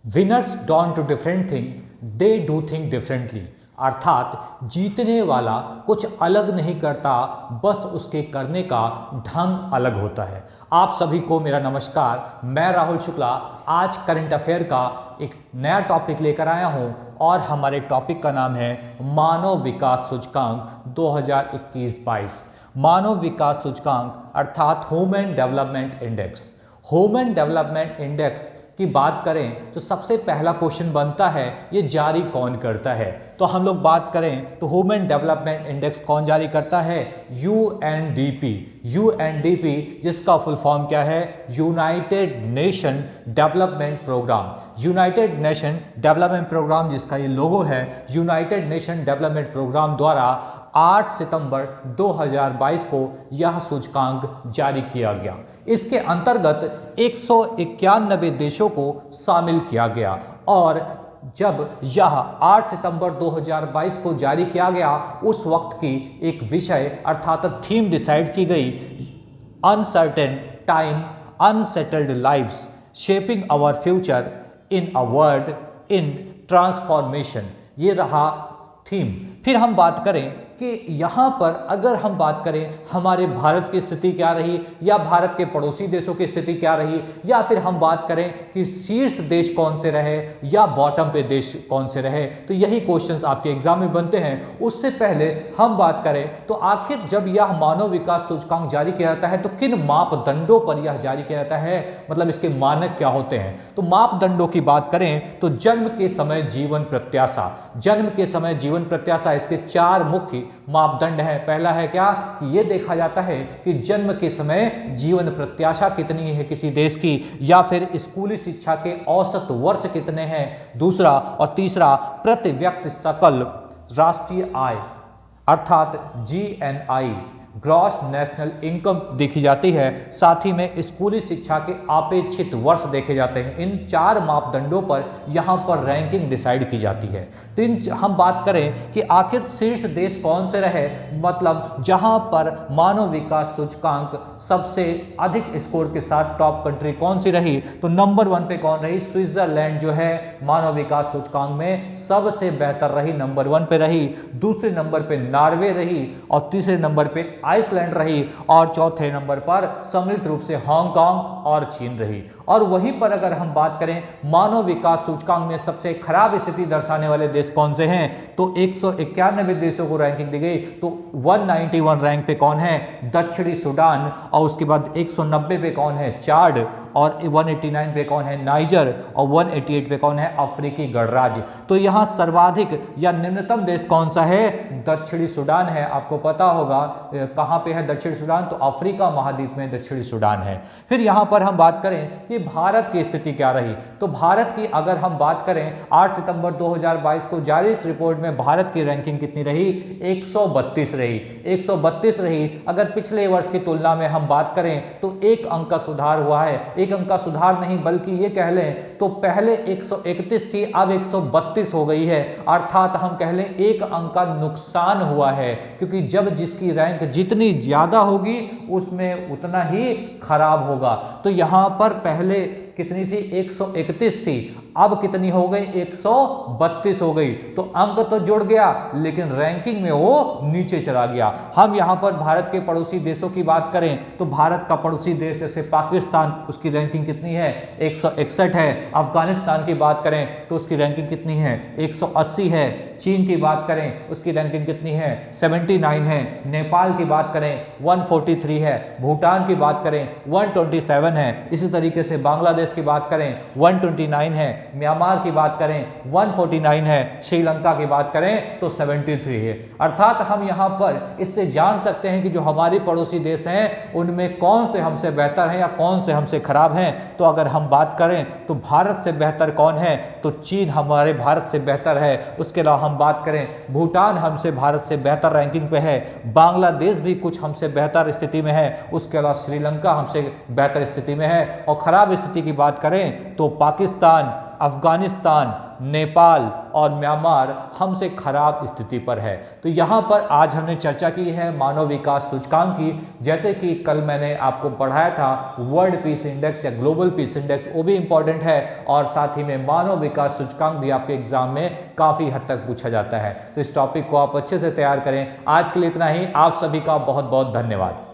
Winners don't do different thing, they do thing differently. अर्थात जीतने वाला कुछ अलग नहीं करता, बस उसके करने का ढंग अलग होता है। आप सभी को मेरा नमस्कार, मैं राहुल शुक्ला आज करंट अफेयर का एक नया टॉपिक लेकर आया हूं और हमारे टॉपिक का नाम है मानव विकास सूचकांक 2021-22। मानव विकास सूचकांक अर्थात human development index. Human development index की बात करें तो सबसे पहला क्वेश्चन बनता है ये जारी कौन करता है। तो हम लोग बात करें तो ह्यूमन डेवलपमेंट इंडेक्स कौन जारी करता है? यूएनडीपी। यूएनडीपी जिसका फुल फॉर्म क्या है? United Nation Development Programme. United Nation Development Programme जिसका ये लोगो है, यूनाइटेड नेशन डेवलपमेंट प्रोग्राम द्वारा 8 सितंबर 2022 को यह सूचकांक जारी किया गया। इसके अंतर्गत 191 देशों को शामिल किया गया और जब यह 8 सितंबर 2022 को जारी किया गया उस वक्त की एक विषय अर्थात थीम डिसाइड की गई, uncertain time unsettled lives shaping our future in a world in transformation, ये रहा थीम। फिर हम बात करें कि यहाँ पर अगर हम बात करें हमारे भारत की स्थिति क्या रही या भारत के पड़ोसी देशों की स्थिति क्या रही, या फिर हम बात करें कि शीर्ष देश कौन से रहे या बॉटम पे देश कौन से रहे, तो यही क्वेश्चंस आपके एग्जाम में बनते हैं। उससे पहले हम बात करें तो आखिर जब यह मानव विकास सूचकांक जारी किया जाता है तो किन मापदंडों पर यह जारी किया जाता है, मतलब इसके मानक क्या होते हैं। तो मापदंडों की बात करें तो जन्म के समय जीवन प्रत्याशा, जन्म के समय जीवन प्रत्याशा, इसके 4 मुख्य मापदंड है। पहला है क्या कि यह देखा जाता है कि जन्म के समय जीवन प्रत्याशा कितनी है किसी देश की, या फिर स्कूली शिक्षा के औसत वर्ष कितने हैं, दूसरा, और तीसरा प्रति व्यक्ति सकल राष्ट्रीय आय अर्थात जीएनआई ग्रॉस नेशनल इनकम देखी जाती है, साथ ही में स्कूली शिक्षा के अपेक्षित वर्ष देखे जाते हैं। इन 4 मापदंडों पर यहाँ पर रैंकिंग डिसाइड की जाती है। तो इन हम बात करें कि आखिर शीर्ष देश कौन से रहे, मतलब जहाँ पर मानव विकास सूचकांक सबसे अधिक स्कोर के साथ टॉप कंट्री कौन सी रही, तो नंबर 1 पे कौन रही? स्विट्जरलैंड जो है मानव विकास सूचकांक में सबसे बेहतर रही, नंबर 1 पे रही। दूसरे नंबर पे नॉर्वे रही और तीसरे नंबर पे आइसलैंड रही और चौथे नंबर पर सम्मिलित रूप से हांगकांग और चीन रही। और वहीं पर अगर हम बात करें मानव विकास सूचकांक में सबसे खराब स्थिति दर्शाने वाले देश कौन से हैं, तो 191 देशों को रैंकिंग दी गई, तो 191 रैंक पे कौन है? दक्षिणी सूडान, और उसके बाद 190 पे कौन है? चाड, और 189 पे कौन है? नाइजर, और 188 पे कौन है? अफ्रीकी गणराज्य। तो यहाँ सर्वाधिक या निम्नतम देश कौन सा है? दक्षिणी सूडान है। आपको पता होगा कहाँ पे है दक्षिणी सूडान, तो अफ्रीका महाद्वीप में दक्षिणी सूडान है। फिर यहाँ पर हम बात करें कि भारत की स्थिति क्या रही, तो भारत की अगर हम बात करें 8 सितंबर 2022 को जारी इस रिपोर्ट में भारत की रैंकिंग कितनी रही? 132 रही। 132 रही। अगर पिछले वर्ष की तुलना में हम बात करें तो 1 अंक का सुधार हुआ है। 1 अंक का सुधार नहीं बल्कि ये कह लें तो पहले 131 थी, अब 132 हो गई है, अर्थात हम कह लें 1 अंक का नुकसान हुआ है, क्योंकि जब जिसकी रैंक जितनी ज्यादा होगी उसमें उतना ही खराब होगा। तो यहां पर पहले कितनी थी? 131 थी, अब कितनी हो गई? 132 हो गई। तो अंक तो जुड़ गया लेकिन रैंकिंग में वो नीचे चला गया। हम यहां पर भारत के पड़ोसी देशों की बात करें तो भारत का पड़ोसी देश जैसे पाकिस्तान, उसकी रैंकिंग कितनी है? 161 है। अफगानिस्तान की बात करें तो उसकी रैंकिंग कितनी है? 180 है। चीन की बात करें उसकी रैंकिंग कितनी है? 79 है। नेपाल की बात करें 143 है। भूटान की बात करें 127 है। इसी तरीके से बांग्लादेश की बात करें 129 है। म्यांमार की बात करें 149 है। श्रीलंका की बात करें तो 73 है। अर्थात हम यहाँ पर इससे जान सकते हैं कि जो हमारे पड़ोसी देश हैं उनमें कौन से हमसे बेहतर हैं या कौन से हमसे खराब हैं। तो अगर हम बात करें तो भारत से बेहतर कौन है, तो चीन हमारे भारत से बेहतर है। उसके अलावा हम बात करें भूटान हमसे भारत से बेहतर रैंकिंग पे है। बांग्लादेश भी कुछ हमसे बेहतर स्थिति में है। उसके अलावा श्रीलंका हमसे बेहतर स्थिति में है। और खराब स्थिति की बात करें तो पाकिस्तान, अफगानिस्तान, नेपाल और म्यांमार हमसे खराब स्थिति पर है। तो यहाँ पर आज हमने चर्चा की है मानव विकास सूचकांक की। जैसे कि कल मैंने आपको पढ़ाया था वर्ल्ड पीस इंडेक्स या ग्लोबल पीस इंडेक्स, वो भी इंपॉर्टेंट है, और साथ ही में मानव विकास सूचकांक भी आपके एग्जाम में काफ़ी हद तक पूछा जाता है। तो इस टॉपिक को आप अच्छे से तैयार करें। आज के लिए इतना ही। आप सभी का बहुत बहुत धन्यवाद।